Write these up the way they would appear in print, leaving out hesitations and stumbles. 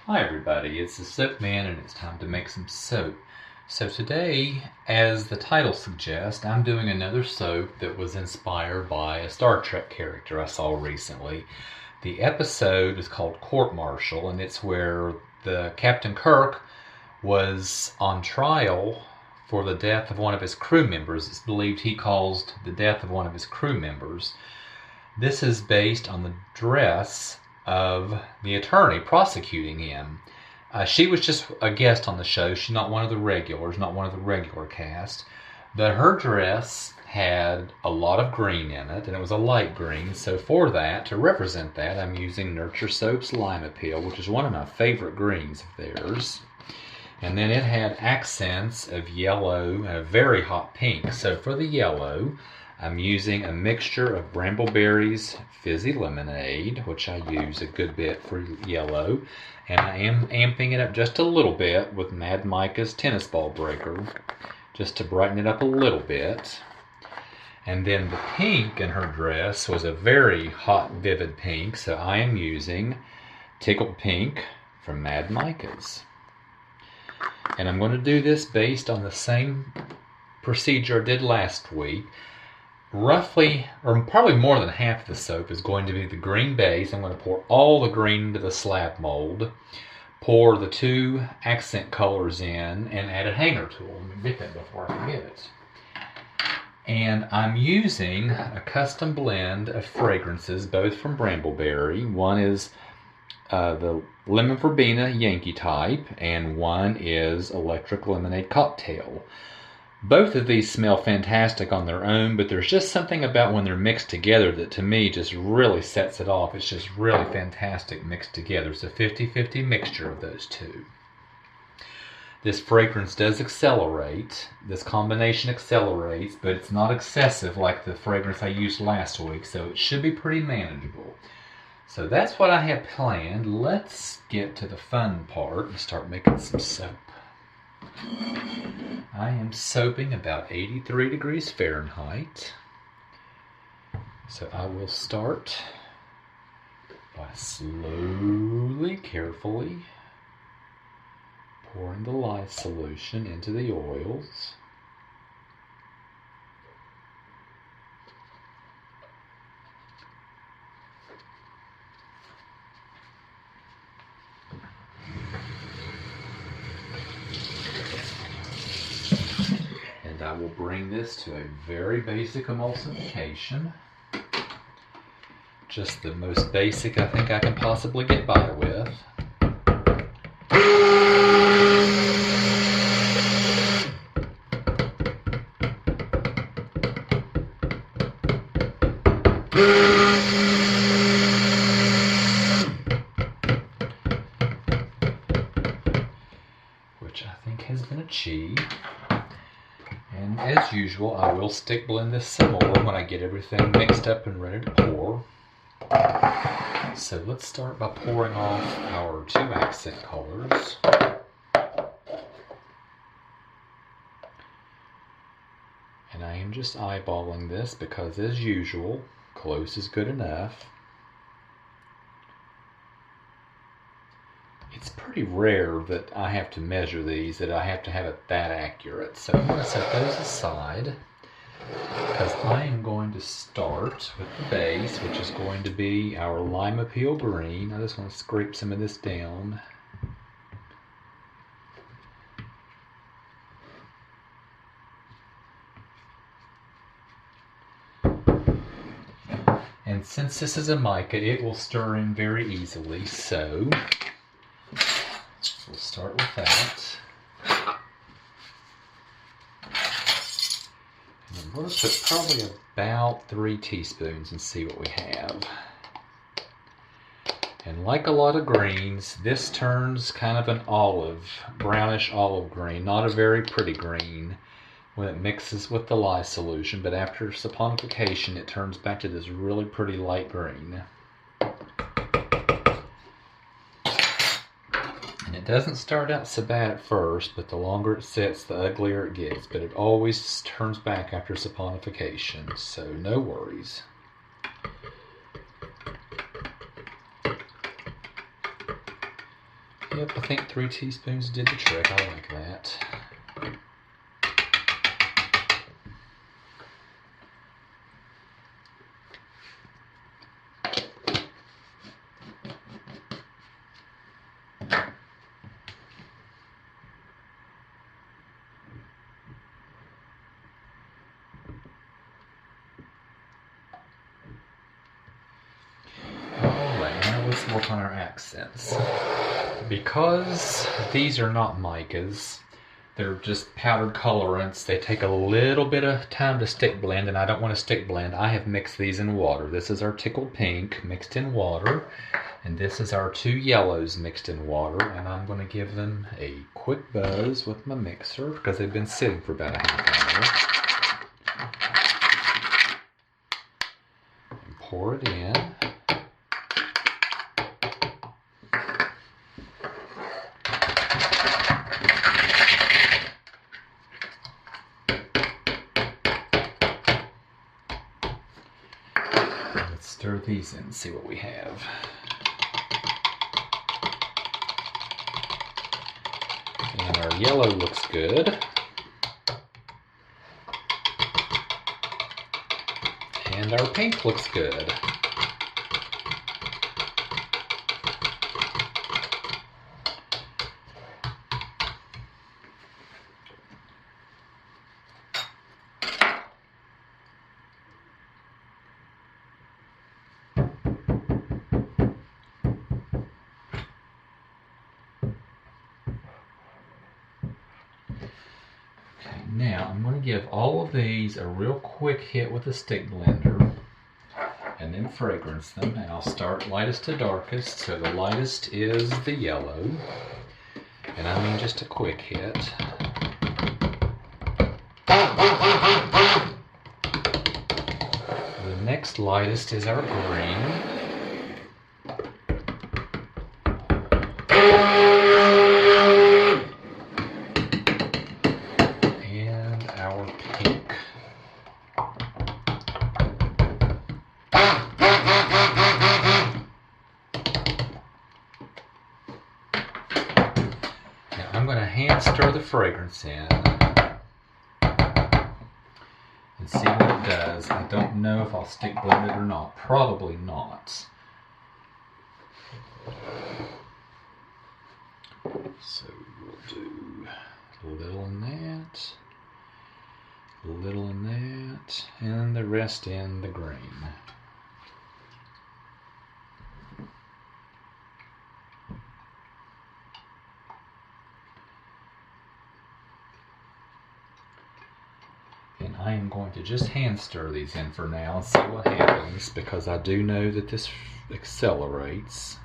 Hi everybody, it's the Soap Man and it's time to make some soap. So today, as the title suggests, I'm doing another soap that was inspired by a Star Trek character I saw recently. The episode is called Court Martial, and it's where the Captain Kirk was on trial for the death of one of his crew members. It's believed he caused the death of one of his crew members. This is based on the dress of the attorney prosecuting him. She was just a guest on the show. She's not one of the regulars, not one of the regular cast. But her dress had a lot of green in it, and it was a light green. So for that, to represent that, I'm using Nurture Soap's Lime Appeal, which is one of my favorite greens of theirs. And then it had accents of yellow and a very hot pink. So for the yellow, I'm using a mixture of Brambleberry's Fizzy Lemonade, which I use a good bit for yellow, and I am amping it up just a little bit with Mad Micah's Tennis Ball Breaker, just to brighten it up a little bit. And then the pink in her dress was a very hot, vivid pink, so I am using Tickled Pink from Mad Micah's. And I'm going to do this based on the same procedure I did last week. Roughly, or probably more than half of the soap is going to be the green base. I'm going to pour all the green into the slab mold, pour the two accent colors in, and add a hanger tool. Let me get that before I forget it. And I'm using a custom blend of fragrances, both from Brambleberry. One is the Lemon Verbena Yankee type, and one is Electric Lemonade Cocktail. Both of these smell fantastic on their own, but there's just something about when they're mixed together that to me just really sets it off. It's just really fantastic mixed together. It's a 50-50 mixture of those two. This fragrance does accelerate. This combination accelerates, but it's not excessive like the fragrance I used last week, so it should be pretty manageable. So that's what I have planned. Let's get to the fun part and start making some soap. I am soaping about 83 degrees Fahrenheit. So I will start by slowly, carefully pouring the lye solution into the oils. I will bring this to a very basic emulsification. Just the most basic I think I can possibly get by with. Which I think has been achieved. And as usual, I will stick blend this some more when I get everything mixed up and ready to pour. So let's start by pouring off our two accent colors. And I am just eyeballing this because, as usual, close is good enough. It's pretty rare that I have to measure these, that I have to have it that accurate. So I'm going to set those aside because I am going to start with the base, which is going to be our Lime Appeal Green. I just want to scrape some of this down. And since this is a mica, it will stir in very easily, so we'll start with that. And I'm going to put probably about 3 teaspoons and see what we have. And like a lot of greens, this turns kind of an olive, brownish olive green, not a very pretty green when it mixes with the lye solution, but after saponification it turns back to this really pretty light green. And it doesn't start out so bad at first, but the longer it sits, the uglier it gets. But it always turns back after saponification, so no worries. Yep, I think 3 teaspoons did the trick. I like that. Let's work on our accents. Because these are not micas, they're just powdered colorants. They take a little bit of time to stick blend, and I don't want to stick blend. I have mixed these in water. This is our tickled pink mixed in water, and this is our 2 yellows mixed in water, and I'm going to give them a quick buzz with my mixer because they've been sitting for about a half hour. And pour it in. Stir these in and see what we have. And our yellow looks good. And our pink looks good. Now I'm going to give all of these a real quick hit with a stick blender and then fragrance them, and I'll start lightest to darkest. So the lightest is the yellow, and I mean just a quick hit. The next lightest is our green. I'm going to hand stir the fragrance in and see what it does. I don't know if I'll stick blend it or not. Probably not. So we'll do a little in that, a little in that, and the rest in the green. And I am going to just hand stir these in for now and see what happens, because I do know that this accelerates.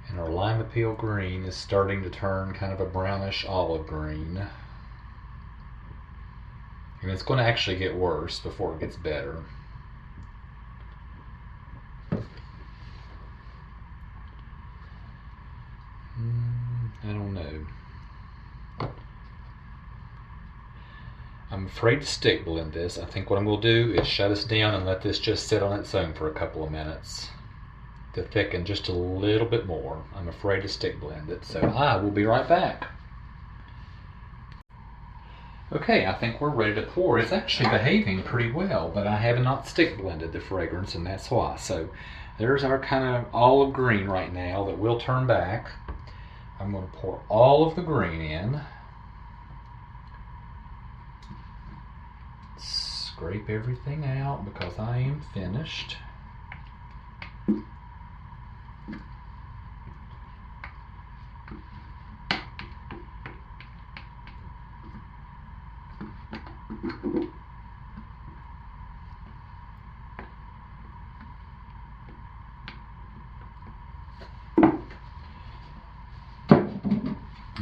And our lime appeal green is starting to turn kind of a brownish olive green. And it's going to actually get worse before it gets better. I don't know. I'm afraid to stick blend this. I think what I'm going to do is shut us down and let this just sit on its own for a couple of minutes to thicken just a little bit more. I'm afraid to stick blend it, so I will be right back. Okay, I think we're ready to pour. It's actually behaving pretty well, but I have not stick blended the fragrance, and that's why. So there's our kind of olive green right now that will turn back. I'm going to pour all of the green in. Scrape everything out because I am finished.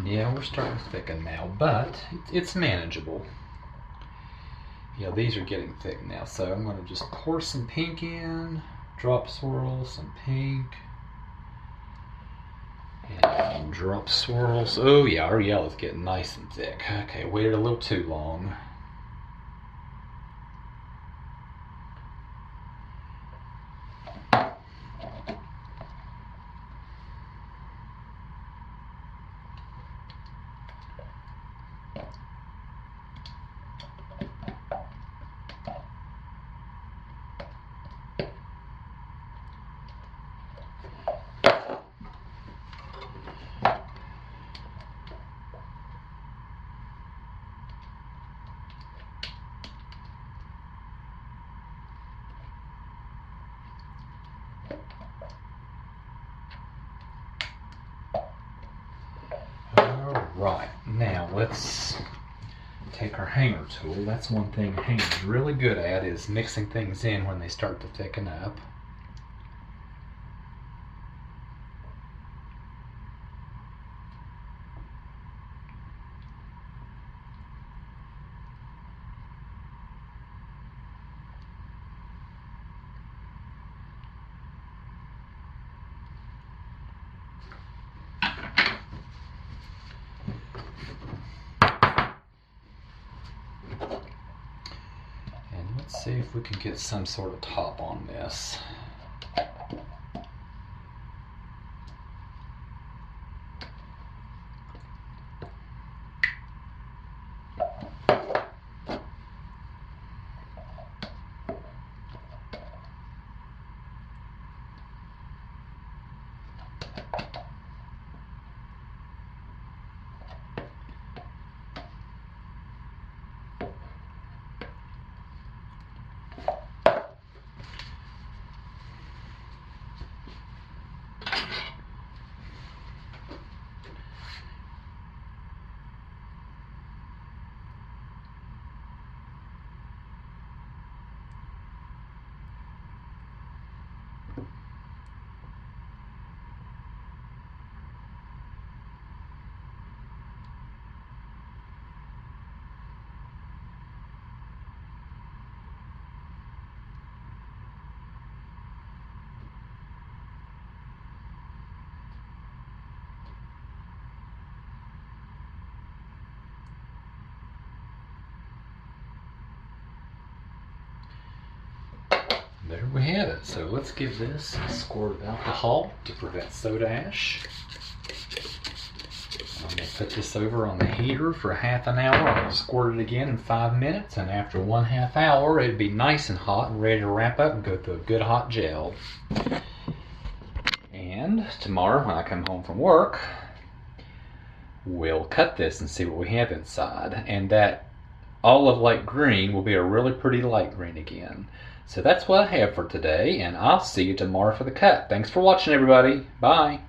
Yeah, we're starting to thicken now, but it's manageable. Yeah, these are getting thick now, so I'm going to just pour some pink in, drop swirls, some pink. And drop swirls. Oh yeah, our yellow's getting nice and thick. Okay, waited a little too long. Alright, now let's take our hanger tool. That's one thing hanger's really good at, is mixing things in when they start to thicken up. Let's see if we can get some sort of top on this. There we have it. So let's give this a squirt of alcohol to prevent soda ash. I'm going to put this over on the heater for half an hour. I'll squirt it again in 5 minutes, and after 1/2 hour it'd be nice and hot and ready to wrap up and go through a good hot gel. And tomorrow when I come home from work, we'll cut this and see what we have inside. And that olive light green will be a really pretty light green again. So that's what I have for today, and I'll see you tomorrow for the cut. Thanks for watching, everybody. Bye.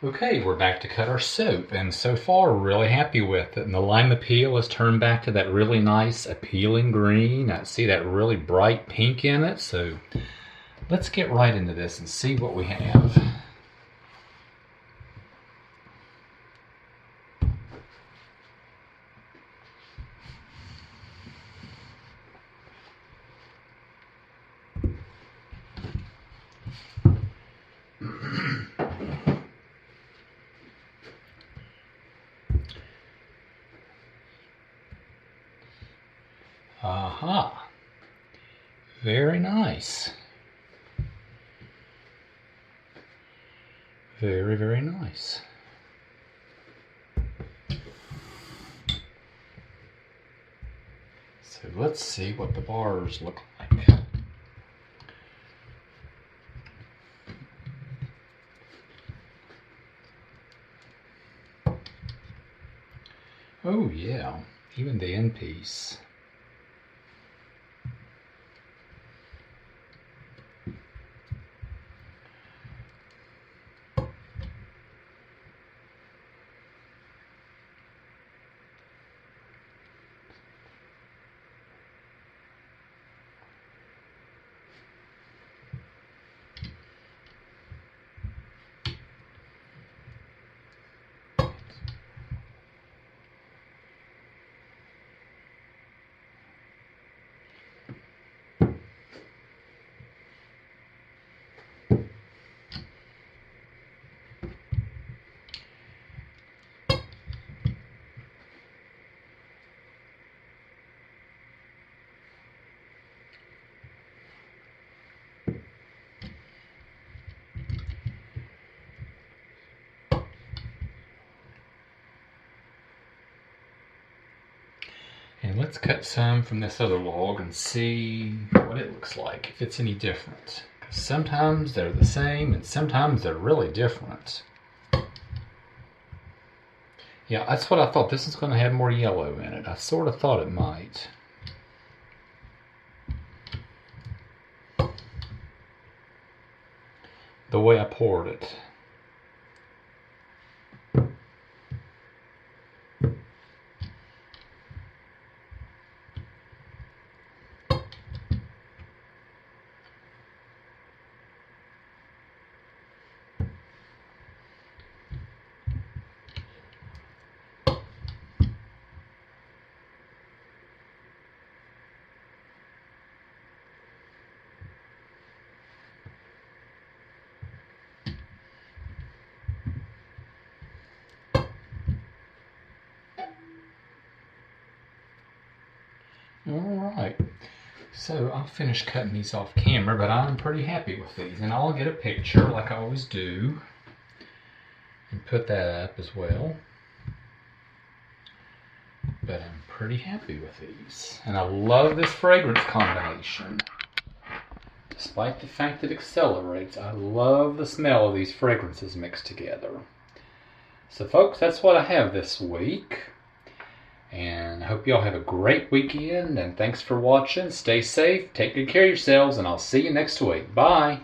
Okay, we're back to cut our soap, and so far we're really happy with it. And the lima peel has turned back to that really nice appealing green. I see that really bright pink in it, so let's get right into this and see what we have. Aha, very nice. Very, very nice. So let's see what the bars look like. Oh yeah, even the end piece. And let's cut some from this other log and see what it looks like, if it's any different. Because sometimes they're the same and sometimes they're really different. Yeah, that's what I thought. This is going to have more yellow in it. I sort of thought it might. The way I poured it. Alright, so I'll finish cutting these off camera, but I'm pretty happy with these. And I'll get a picture like I always do and put that up as well. But I'm pretty happy with these. And I love this fragrance combination. Despite the fact it accelerates, I love the smell of these fragrances mixed together. So folks, that's what I have this week. And I hope y'all have a great weekend, and thanks for watching. Stay safe, take good care of yourselves, and I'll see you next week. Bye!